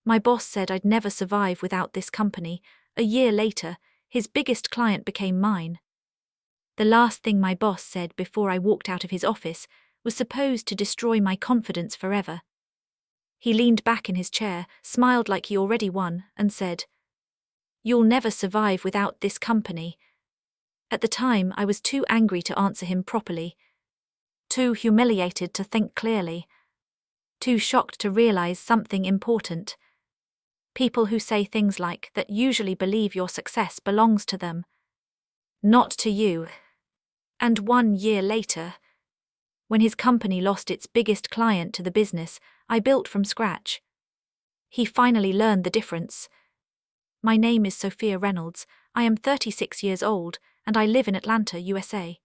My boss said I'd never survive without this company. A year later, his biggest client became mine. The last thing my boss said before I walked out of his office was supposed to destroy my confidence forever. He leaned back in his chair, smiled like he already won, and said, "You'll never survive without this company." At the time, I was too angry to answer him properly, too humiliated to think clearly, too shocked to realize something important. People who say things like that usually believe your success belongs to them, not to you. And 1 year later, when his company lost its biggest client to the business I built from scratch, he finally learned the difference. My name is Sophia Reynolds, I am 36 years old, and I live in Atlanta, USA.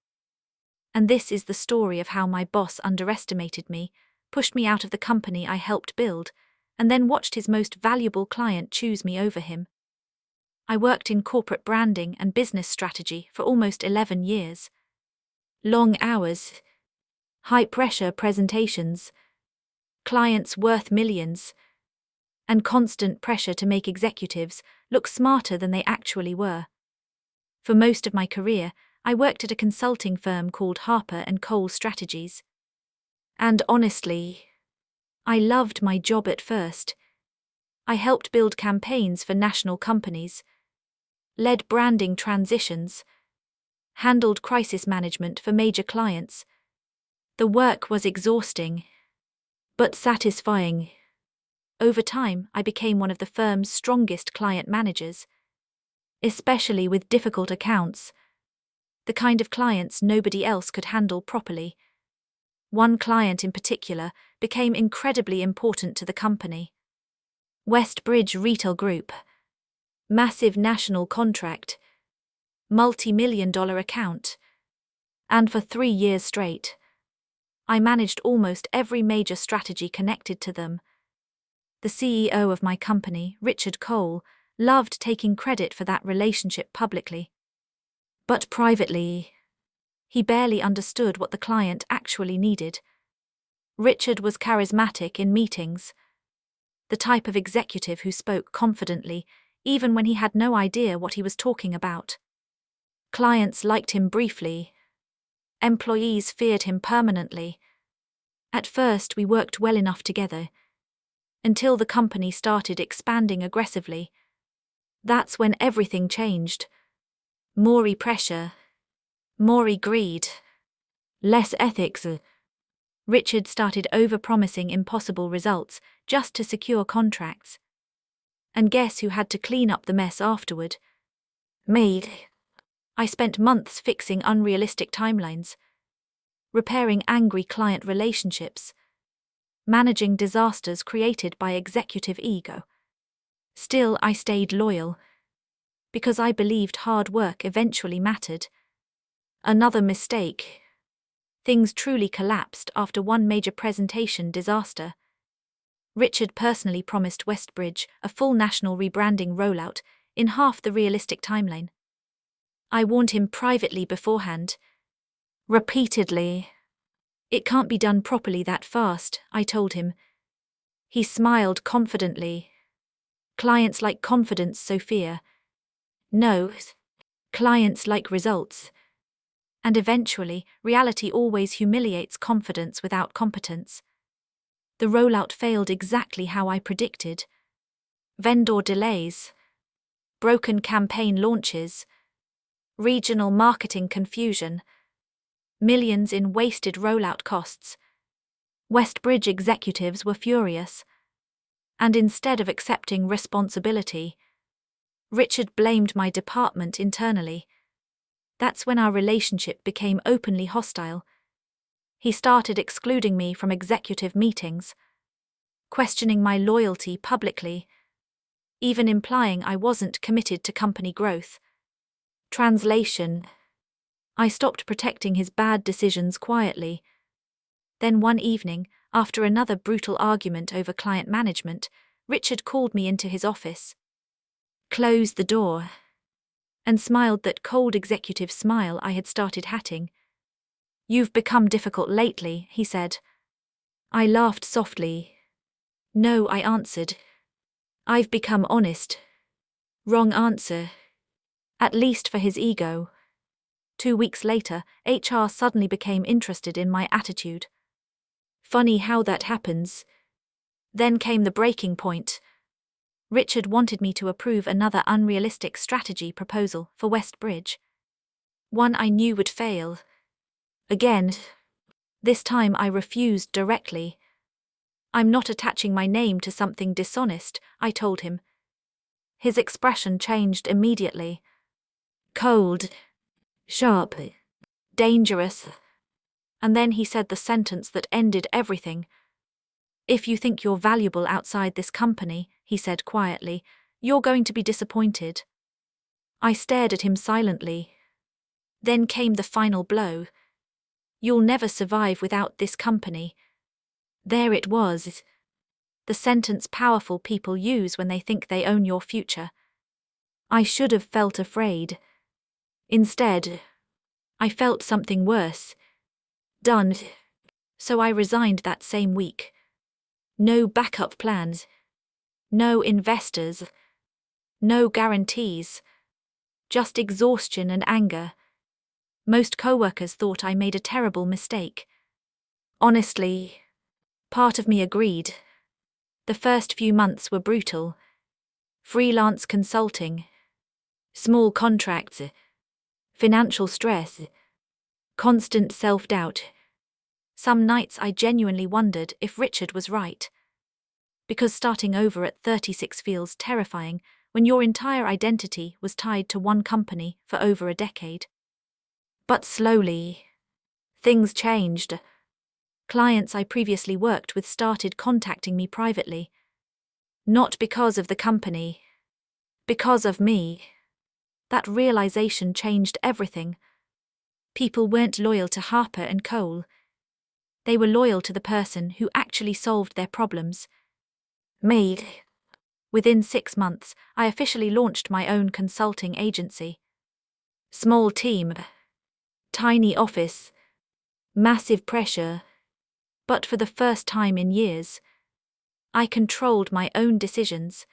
And this is the story of how my boss underestimated me, pushed me out of the company I helped build, and then watched his most valuable client choose me over him. I worked in corporate branding and business strategy for almost 11 years. Long hours, high-pressure presentations, clients worth millions, and constant pressure to make executives look smarter than they actually were. For most of my career, I worked at a consulting firm called Harper & Cole Strategies. And honestly, I loved my job at first. I helped build campaigns for national companies, led branding transitions, handled crisis management for major clients. The work was exhausting, but satisfying. Over time, I became one of the firm's strongest client managers, especially with difficult accounts, the kind of clients nobody else could handle properly. One client in particular became incredibly important to the company. Westbridge Retail Group. Massive national contract, multi-million-dollar account. And for 3 years straight, I managed almost every major strategy connected to them. The CEO of my company, Richard Cole, loved taking credit for that relationship publicly. But privately, he barely understood what the client actually needed. Richard was charismatic in meetings, the type of executive who spoke confidently, even when he had no idea what he was talking about. Clients liked him briefly. Employees feared him permanently. At first, we worked well enough together, until the company started expanding aggressively. That's when everything changed. More pressure, more greed, less ethics. Richard started over-promising impossible results just to secure contracts. And guess who had to clean up the mess afterward? Me. I spent months fixing unrealistic timelines, repairing angry client relationships, managing disasters created by executive ego. Still, I stayed loyal, because I believed hard work eventually mattered. Another mistake. Things truly collapsed after one major presentation disaster. Richard personally promised Westbridge a full national rebranding rollout in half the realistic timeline. I warned him privately beforehand, repeatedly. It can't be done properly that fast, I told him. He smiled confidently. Clients like confidence, Sophia. No, clients like results. And eventually, reality always humiliates confidence without competence. The rollout failed exactly how I predicted. Vendor delays, broken campaign launches, regional marketing confusion, millions in wasted rollout costs. Westbridge executives were furious. And instead of accepting responsibility, Richard blamed my department internally. That's when our relationship became openly hostile. He started excluding me from executive meetings, questioning my loyalty publicly, even implying I wasn't committed to company growth. Translation: I stopped protecting his bad decisions quietly. Then one evening, after another brutal argument over client management, Richard called me into his office, closed the door, and smiled that cold executive smile I had started hatting. "You've become difficult lately," he said. I laughed softly. "No," I answered. I've become honest. Wrong answer. At least for his ego. 2 weeks later, HR suddenly became interested in my attitude. Funny how that happens. Then came the breaking point. Richard wanted me to approve another unrealistic strategy proposal for Westbridge. One I knew would fail. Again. This time I refused directly. I'm not attaching my name to something dishonest, I told him. His expression changed immediately. Cold. Sharp. Dangerous. And then he said the sentence that ended everything. If you think you're valuable outside this company, he said quietly, you're going to be disappointed. I stared at him silently. Then came the final blow. You'll never survive without this company. There it was. The sentence powerful people use when they think they own your future. I should have felt afraid. Instead, I felt something worse. Done. So I resigned that same week. No backup plans. No investors. No guarantees. Just exhaustion and anger. Most coworkers thought I made a terrible mistake. Honestly, part of me agreed. The first few months were brutal. Freelance consulting. Small contracts. Financial stress. Constant self-doubt. Some nights I genuinely wondered if Richard was right. Because starting over at 36 feels terrifying when your entire identity was tied to one company for over a decade. But slowly, things changed. Clients I previously worked with started contacting me privately. Not because of the company. Because of me. That realization changed everything. People weren't loyal to Harper and Cole. They were loyal to the person who actually solved their problems. Me. Within 6 months, I officially launched my own consulting agency. Small team. Tiny office. Massive pressure. But for the first time in years, I controlled my own decisions.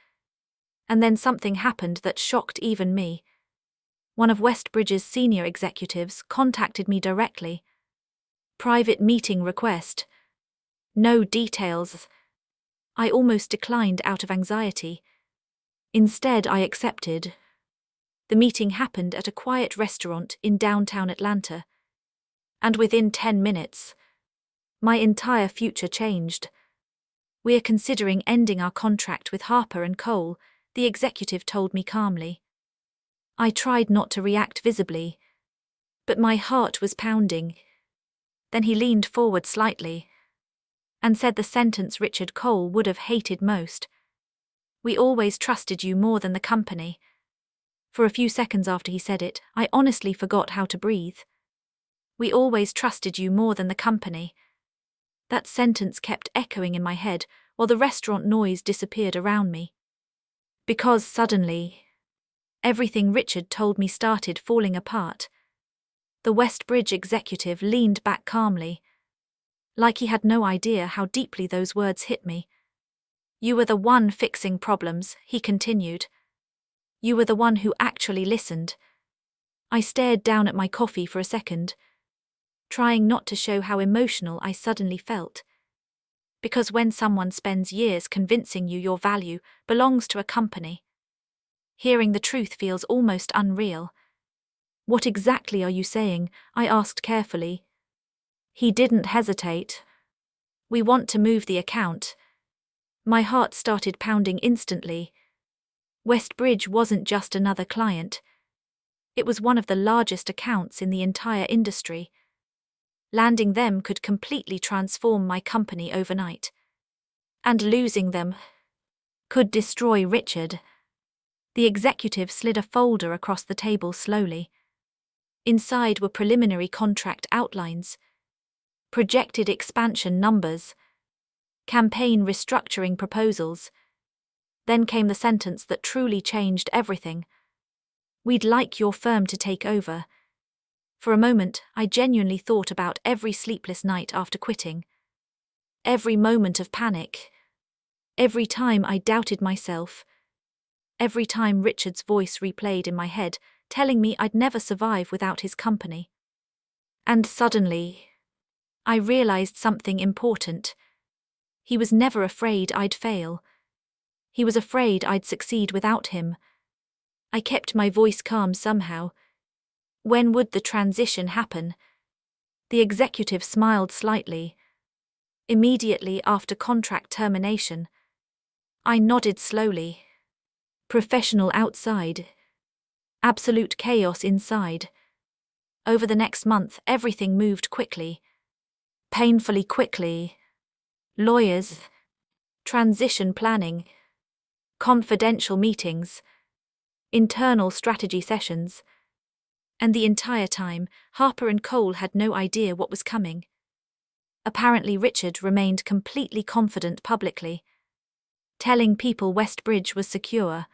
And then something happened that shocked even me. One of Westbridge's senior executives contacted me directly. Private meeting request. No details. I almost declined out of anxiety. Instead, I accepted. The meeting happened at a quiet restaurant in downtown Atlanta. And within 10 minutes, my entire future changed. We're considering ending our contract with Harper and Cole, the executive told me calmly. I tried not to react visibly, but my heart was pounding. Then he leaned forward slightly and said the sentence Richard Cole would have hated most. We always trusted you more than the company. For a few seconds after he said it, I honestly forgot how to breathe. We always trusted you more than the company. That sentence kept echoing in my head while the restaurant noise disappeared around me. Because suddenly, everything Richard told me started falling apart. The Westbridge executive leaned back calmly, like he had no idea how deeply those words hit me. You were the one fixing problems, he continued. You were the one who actually listened. I stared down at my coffee for a second, trying not to show how emotional I suddenly felt. Because when someone spends years convincing you your value belongs to a company, hearing the truth feels almost unreal. What exactly are you saying? I asked carefully. He didn't hesitate. We want to move the account. My heart started pounding instantly. Westbridge wasn't just another client. It was one of the largest accounts in the entire industry. Landing them could completely transform my company overnight. And losing them could destroy Richard. The executive slid a folder across the table slowly. Inside were preliminary contract outlines, projected expansion numbers, campaign restructuring proposals. Then came the sentence that truly changed everything. We'd like your firm to take over. For a moment, I genuinely thought about every sleepless night after quitting. Every moment of panic. Every time I doubted myself, every time Richard's voice replayed in my head, telling me I'd never survive without his company. And suddenly, I realized something important. He was never afraid I'd fail. He was afraid I'd succeed without him. I kept my voice calm somehow. When would the transition happen? The executive smiled slightly. Immediately after contract termination. I nodded slowly. Professional outside. Absolute chaos inside. Over the next month, everything moved quickly. Painfully quickly. Lawyers. Transition planning. Confidential meetings. Internal strategy sessions. And the entire time, Harper & Cole had no idea what was coming. Apparently Richard remained completely confident publicly, telling people Westbridge was secure,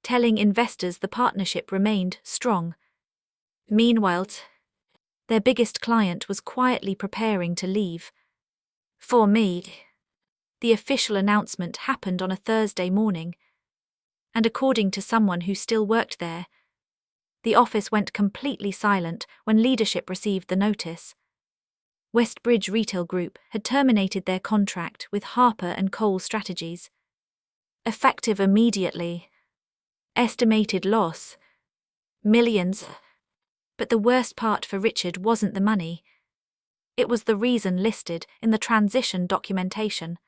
telling investors the partnership remained strong. Meanwhile, their biggest client was quietly preparing to leave. For me, the official announcement happened on a Thursday morning, and according to someone who still worked there, the office went completely silent when leadership received the notice. Westbridge Retail Group had terminated their contract with Harper & Cole Strategies. Effective immediately. Estimated loss. Millions. But the worst part for Richard wasn't the money. It was the reason listed in the transition documentation.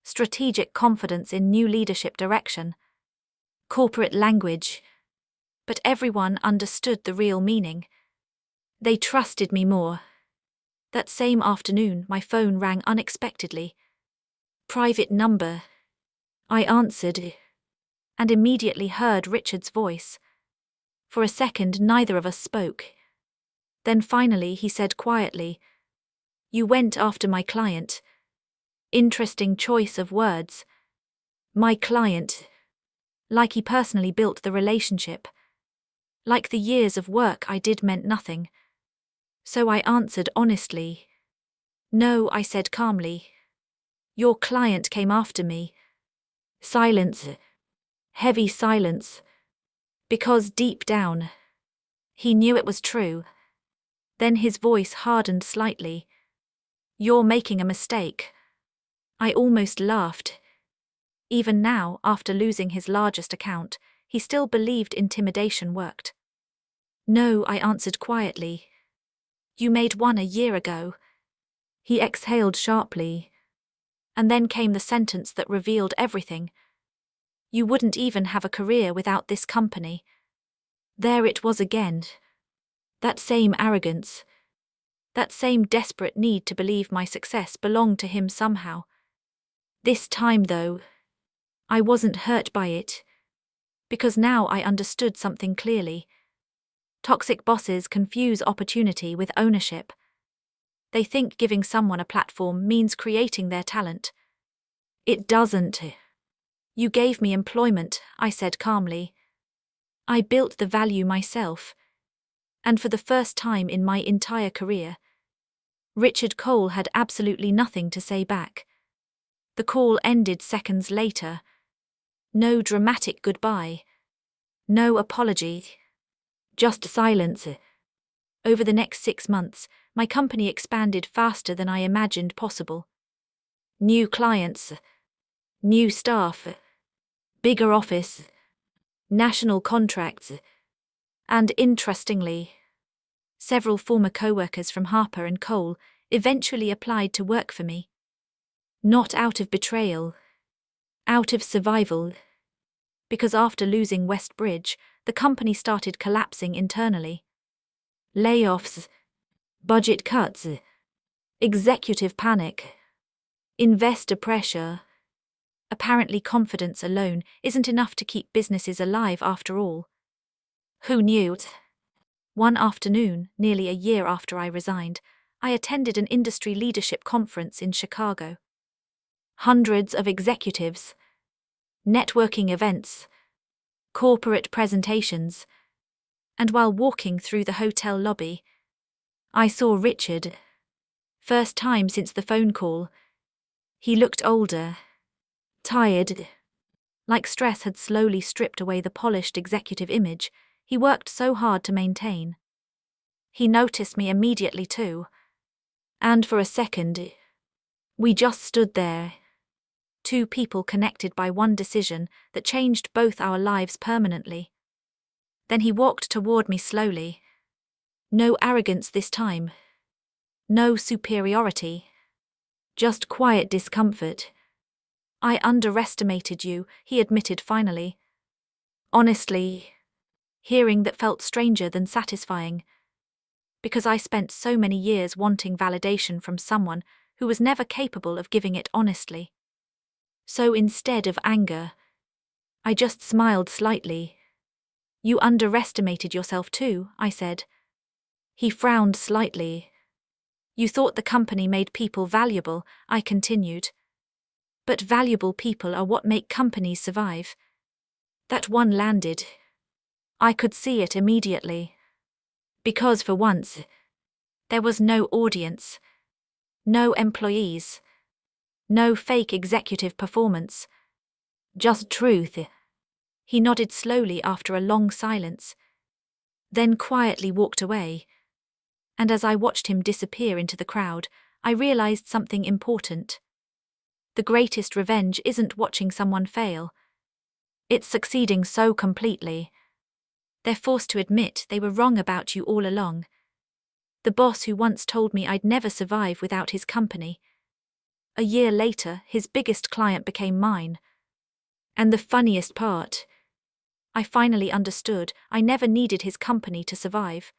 Strategic confidence in new leadership direction. Corporate language. But everyone understood the real meaning. They trusted me more. That same afternoon, my phone rang unexpectedly. Private number. I answered, and immediately heard Richard's voice. For a second, neither of us spoke. Then finally he said quietly, "You went after my client." Interesting choice of words. My client. Like he personally built the relationship. Like the years of work I did meant nothing. So I answered honestly. "No," I said calmly. "Your client came after me." Silence. Heavy silence. Because deep down, he knew it was true. Then his voice hardened slightly. "You're making a mistake." I almost laughed. Even now, after losing his largest account, he still believed intimidation worked. "No," I answered quietly. "You made one a year ago." He exhaled sharply. And then came the sentence that revealed everything. "You wouldn't even have a career without this company." There it was again. That same arrogance. That same desperate need to believe my success belonged to him somehow. This time, though, I wasn't hurt by it. Because now I understood something clearly. Toxic bosses confuse opportunity with ownership. They think giving someone a platform means creating their talent. It doesn't. "You gave me employment," I said calmly. "I built the value myself." And for the first time in my entire career, Richard Cole had absolutely nothing to say back. The call ended seconds later. No dramatic goodbye. No apology. Just silence. Over the next 6 months, my company expanded faster than I imagined possible. New clients. New staff. Bigger office. National contracts. And interestingly, several former co-workers from Harper & Cole eventually applied to work for me. Not out of betrayal. Out of survival. Because after losing Westbridge, the company started collapsing internally. Layoffs. Budget cuts. Executive panic. Investor pressure. Apparently confidence alone isn't enough to keep businesses alive after all. Who knew? One afternoon, nearly a year after I resigned, I attended an industry leadership conference in Chicago. Hundreds of executives. Networking events. Corporate presentations. And while walking through the hotel lobby, I saw Richard. First time since the phone call. He looked older. Tired. Like stress had slowly stripped away the polished executive image he worked so hard to maintain. He noticed me immediately too. And for a second, we just stood there. Two people connected by one decision that changed both our lives permanently. Then he walked toward me slowly. No arrogance this time. No superiority. Just quiet discomfort. I underestimated you, he admitted finally. Honestly, hearing that felt stranger than satisfying. Because I spent so many years wanting validation from someone who was never capable of giving it honestly. So instead of anger, I just smiled slightly. You underestimated yourself too, I said. He frowned slightly. You thought the company made people valuable, I continued. But valuable people are what make companies survive. That one landed. I could see it immediately. Because for once, there was no audience, no employees, no fake executive performance. Just truth. He nodded slowly after a long silence, then quietly walked away. And as I watched him disappear into the crowd, I realized something important. The greatest revenge isn't watching someone fail. It's succeeding so completely. They're forced to admit they were wrong about you all along. The boss who once told me I'd never survive without his company. A year later, his biggest client became mine. And the funniest part, I finally understood I never needed his company to survive.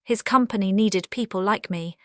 His company needed people like me.